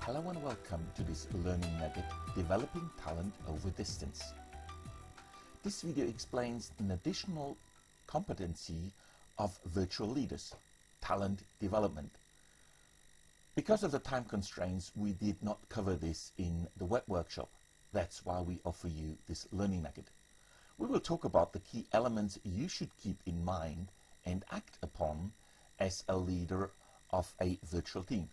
Hello and welcome to this learning nugget, Developing Talent Over Distance. This video explains an additional competency of virtual leaders, talent development. Because of the time constraints, we did not cover this in the web workshop. That's why we offer you this learning nugget. We will talk about the key elements you should keep in mind and act upon as a leader of a virtual team.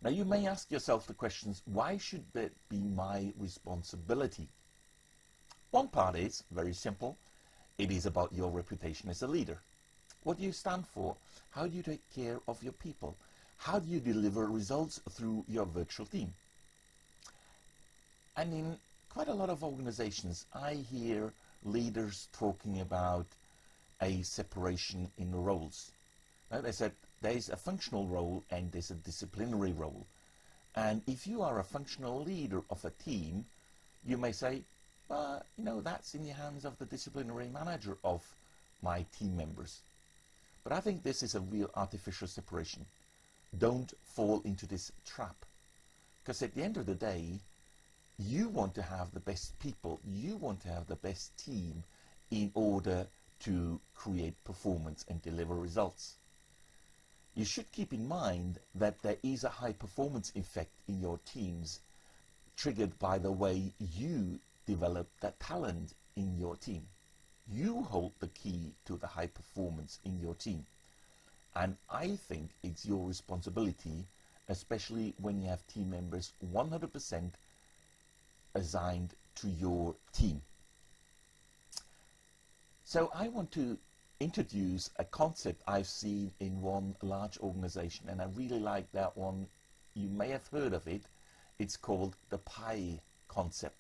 Now you may ask yourself the questions, why should that be my responsibility? One part is very simple. It is about your reputation as a leader. What do you stand for? How do you take care of your people? How do you deliver results through your virtual team? And in quite a lot of organizations, I hear leaders talking about a separation in roles. Now, they said there's a functional role and there's a disciplinary role. And if you are a functional leader of a team, you may say, well, that's in the hands of the disciplinary manager of my team members. But I think this is a real artificial separation. Don't fall into this trap. Because at the end of the day, you want to have the best people, you want to have the best team in order to create performance and deliver results. You should keep in mind that there is a high performance effect in your teams triggered by the way you develop that talent in your team. You hold the key to the high performance in your team. And I think it's your responsibility, especially when you have team members 100% assigned to your team. So I want to introduce a concept I've seen in one large organization, and I really like that one. You may have heard of it. It's called the pie concept.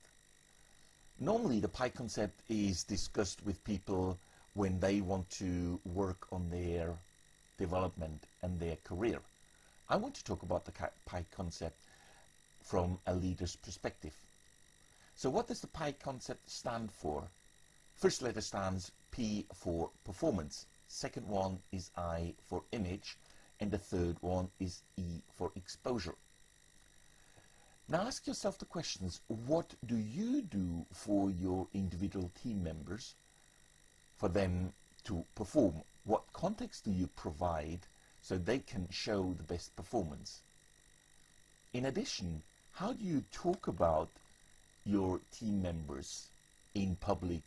Normally the pie concept is discussed with people when they want to work on their development and their career. I want to talk about the pie concept from a leader's perspective. So what does the pie concept stand for? First letter stands P for performance, second one is I for image, and the third one is E for exposure. Now ask yourself the questions, what do you do for your individual team members for them to perform? What context do you provide so they can show the best performance? In addition, how do you talk about your team members in public,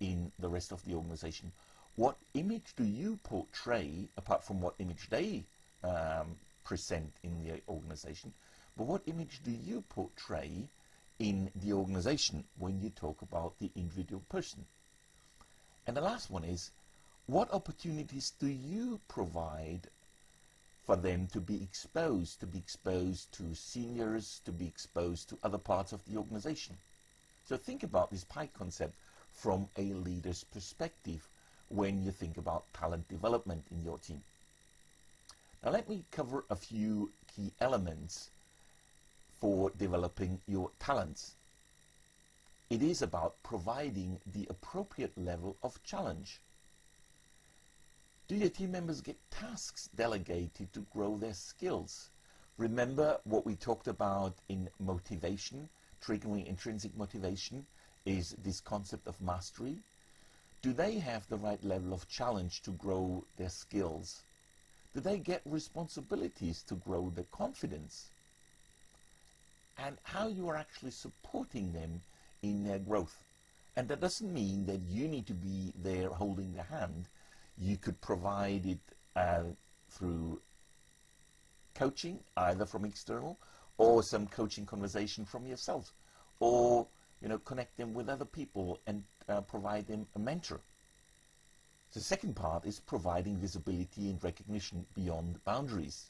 in the rest of the organization? What image do you portray, apart from what image they present in the organization, but what image do you portray in the organization when you talk about the individual person? And the last one is, what opportunities do you provide for them to be exposed to seniors, to be exposed to other parts of the organization? So think about this pie concept from a leader's perspective when you think about talent development in your team. Now let me cover a few key elements for developing your talents. It is about providing the appropriate level of challenge. Do your team members get tasks delegated to grow their skills? Remember what we talked about in motivation, triggering intrinsic motivation, is this concept of mastery. Do they have the right level of challenge to grow their skills? Do they get responsibilities to grow their confidence? And how you are actually supporting them in their growth. And that doesn't mean that you need to be there holding their hand. You could provide it through coaching, either from external or some coaching conversation from yourself, or connect them with other people and provide them a mentor. The second part is providing visibility and recognition beyond boundaries.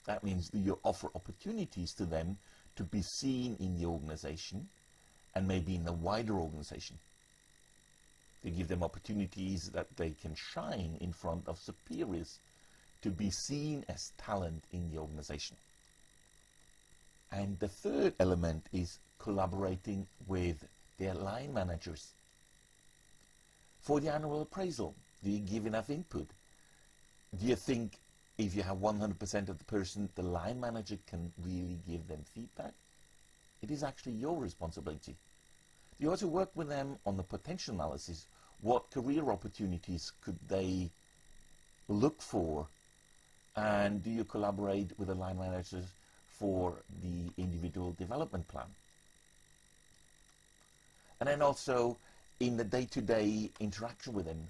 That means do you offer opportunities to them to be seen in the organization and maybe in the wider organization. They give them opportunities that they can shine in front of superiors, to be seen as talent in the organization. And the third element is collaborating with their line managers. For the annual appraisal, do you give enough input? Do you think If you have 100% of the person, the line manager can really give them feedback. It is actually your responsibility. You also work with them on the potential analysis. What career opportunities could they look for? And do you collaborate with the line managers for the individual development plan? And then also, in the day-to-day interaction with them,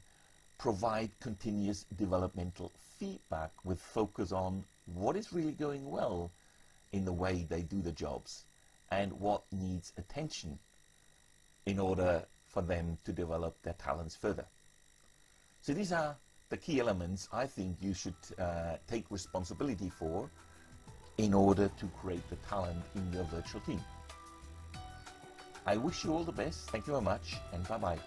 provide continuous developmental feedback with focus on what is really going well in the way they do the jobs and what needs attention in order for them to develop their talents further. So these are the key elements I think you should take responsibility for in order to create the talent in your virtual team. I wish you all the best. Thank you very much, and bye-bye.